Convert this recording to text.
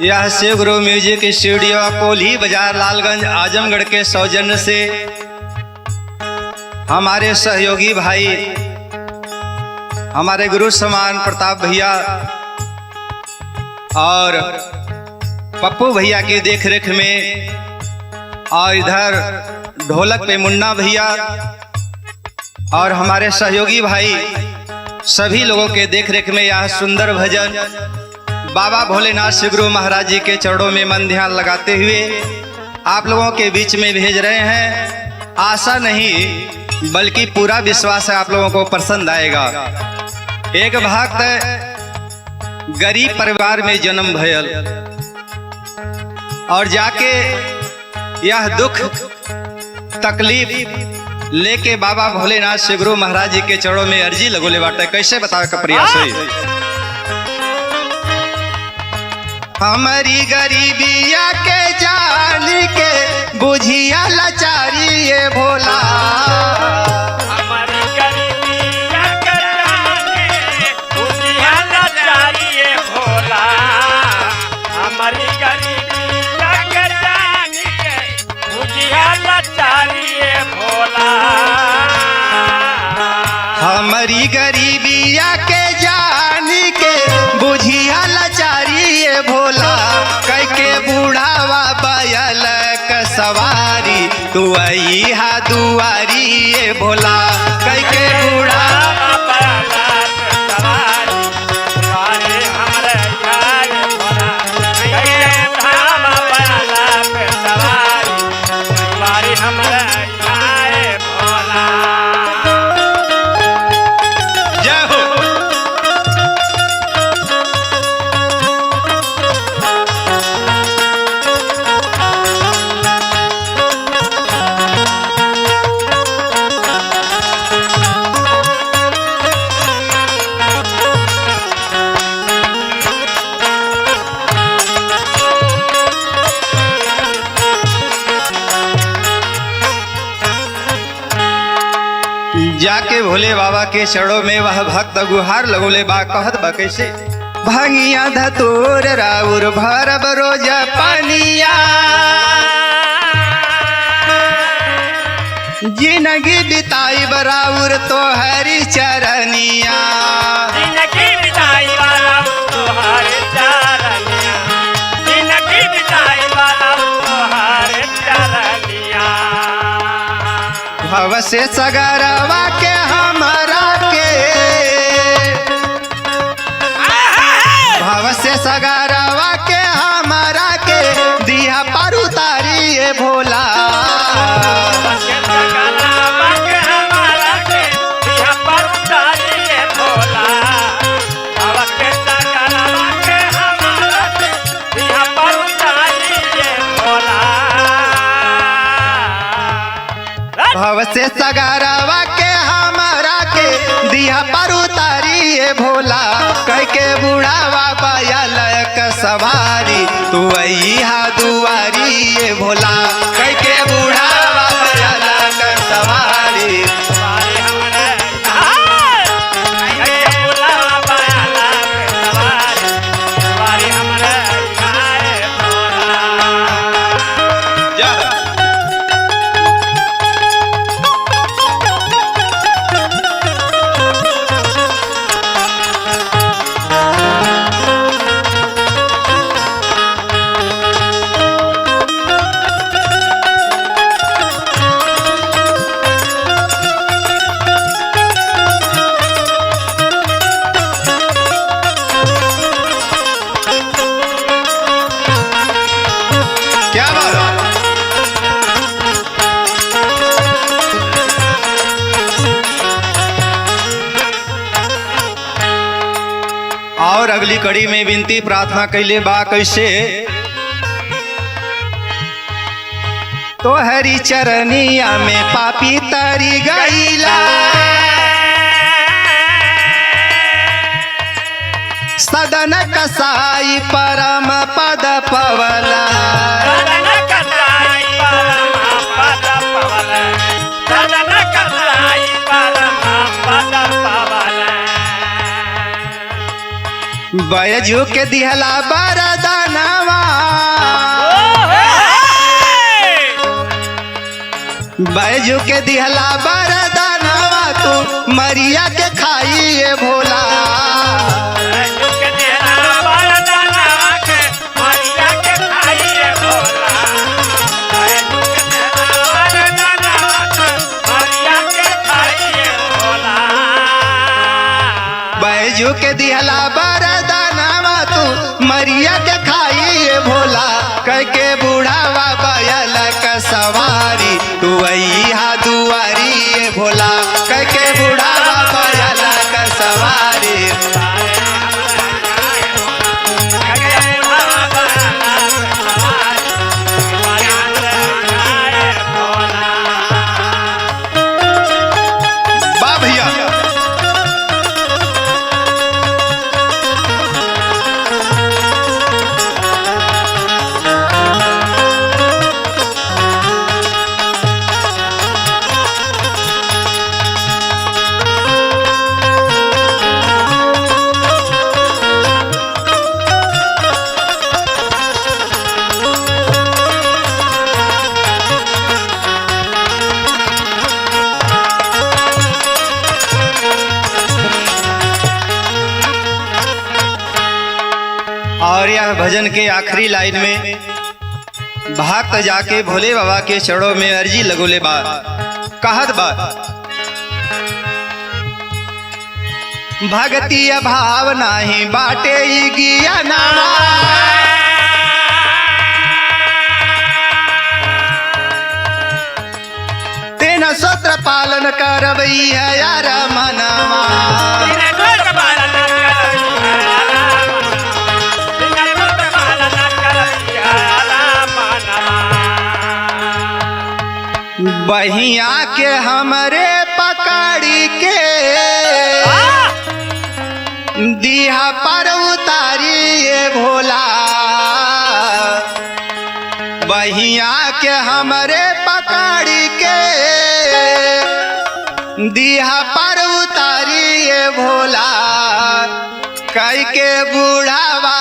यह शिव गुरु music studio Kohli बाजार लालगंज आजमगढ़ के सौजन्य से हमारे सहयोगी भाई हमारे गुरु समान प्रताप भैया और पप्पू भैया की देखरेख में और इधर ढोलक पे मुन्ना भैया और हमारे सहयोगी भाई सभी लोगों के देखरेख में यह सुंदर भजन बाबा भोलेनाथ श्री गुरु महाराज जी के चरणों में मन ध्यान लगाते हुए आप लोगों के बीच में भेज रहे हैं। आशा नहीं बल्कि पूरा विश्वास है आप लोगों को पसंद आएगा। एक भक्त गरीब परिवार में जन्म भयल और जाके यह दुख तकलीफ लेके बाबा भोलेनाथ श्री गुरु महाराज जी के चरणों में अर्जी लगोले बाटे। कैसे बतावे का प्रयास है। हमारी गरीबिया के जान के बुझिया लाचारी ये भोला, हमारी गरीबिया के जान के बुझिया लाचारी ये भोला, हमारी गरीबिया के जान के बुझिया लाचारी ये भोला, हमारी गरीबिया के जान के बुझिया लाचारी ये भोला, कह के बूढ़ावा बैल का सवारी तू आई हा दुआरी ये भोला, कह के बूढ़ावा जाके भोले बाबा के चरणों में वह भक्त गुहार लगोले बा। कहत बा कैसे। भांगिया धतूर राउर भर बरोज पानिया, जिंदगी बिताई बराउर तो हरी चरनिया, जिंदगी बिताई वाला तो हरी चरनिया, जिंदगी बिताई वाला तो हरी चरनिया, भव से सगरवा के हमरा के, भव से सगरवा के हमरा के दिया पर उतारी ये भोला, भव से सगरवा के हमरा के दिया पर उतारी ये भोला, कह के बुढ़ावा बैल का सवारी तू अइहा दुआरी ये भोला, कह के बुढ़ावा बैल का सवारी और अगली कड़ी में विनती प्रार्थना कैले बा कैसे। तो हरी चरनिया में पापी तरी गईला, सदन कसाई परम पद पवला, सदन कसाई परम पद पवला, सदन कसाई परम पद पवला, बैजू के दिहला बरदानवा बैजू के दिहला बरदानवा तू मरिया के खाइए भोला। बैजू के दिहला बरदानवा तू मरिया के खाइए भोला। कह के बूढ़ावा बैल का सवारी तू अइहा दुआरी भोला। कह के बूढ़ावा बैल का सवारी बा भैया। और यह भजन के आखिरी लाइन में भक्त जाके भोले बाबा के चरणों में अर्जी लगोले बा, कहत बा भक्ति भाव नाही बाटे ई गियाना। तेना सत्र पालन करबई है यार मनवा। बहिया के हमरे पकड़ी के दिहा पर उतारिए भोला। बहिया के हमरे पकड़ी के दिहा पर उतारिए भोला। कह के बूढ़ावा